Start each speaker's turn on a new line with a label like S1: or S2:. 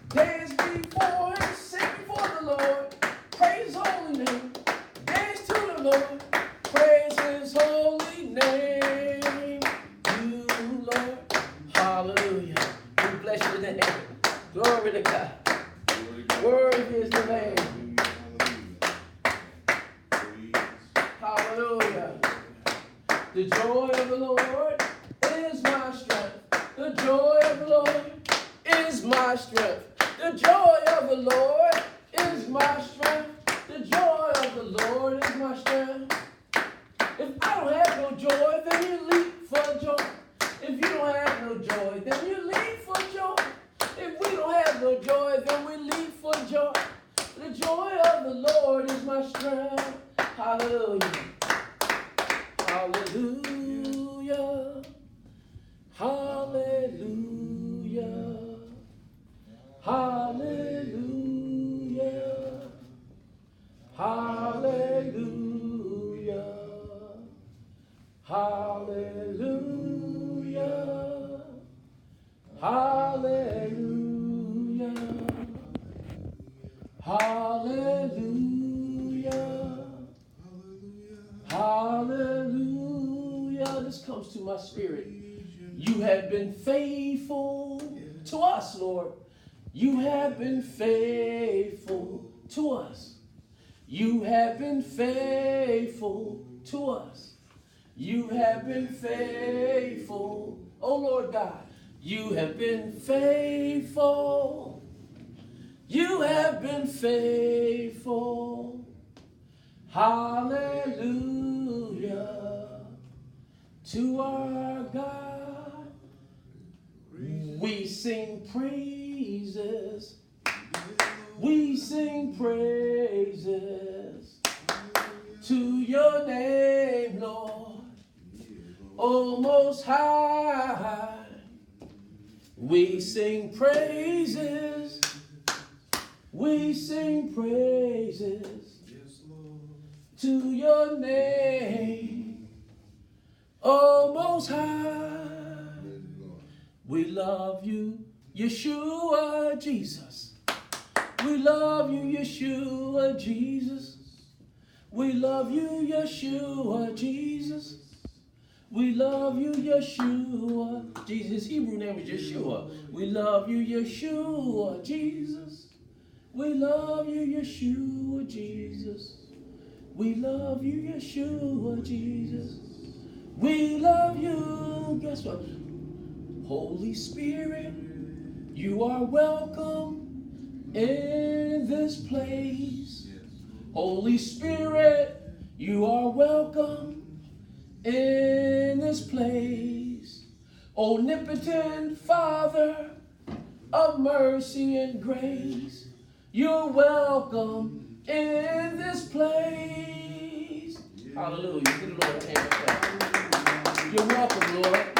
S1: Dance before and sing before the Lord. Praise His holy name. Dance to the Lord. Praise His holy name. You, Lord. Hallelujah. We bless your name. Glory to God. Worthy is the name. Hallelujah. The joy of the Lord is my strength. The joy of the Lord is my strength. The joy of the Lord is my strength. The joy of the Lord is my strength. If I don't have no joy, then you leap for joy. If you don't have no joy, then you leap for joy. If we don't have no joy, then we leap for joy. The joy of the Lord is my strength. Hallelujah. Hallelujah. Hallelujah. Hallelujah. Hallelujah. Hallelujah. Hallelujah. Hallelujah. Hallelujah. This comes to my spirit. You have been faithful to us, Lord. You have been faithful to us. You have been faithful to us. You have been faithful, oh Lord God. You have been faithful. You have been faithful. Hallelujah to our God. We sing praises. We sing praises to your name, Lord. O Most High. We sing praises. We sing praises to your name, O Most High. We love you, Yeshua, Jesus. We love you, Yeshua, Jesus. We love you, Yeshua, Jesus. We love you, Yeshua, Jesus. His Hebrew name is Yeshua. We love you, Yeshua, Jesus. We love you, Yeshua, Jesus. We love you, Yeshua, Jesus. We love you. Guess what? Holy Spirit, you are welcome in this place. Holy Spirit, you are welcome in this place. Omnipotent Father of mercy and grace, you're welcome in this place. Hallelujah. Give the Lord a hand. You're welcome, Lord.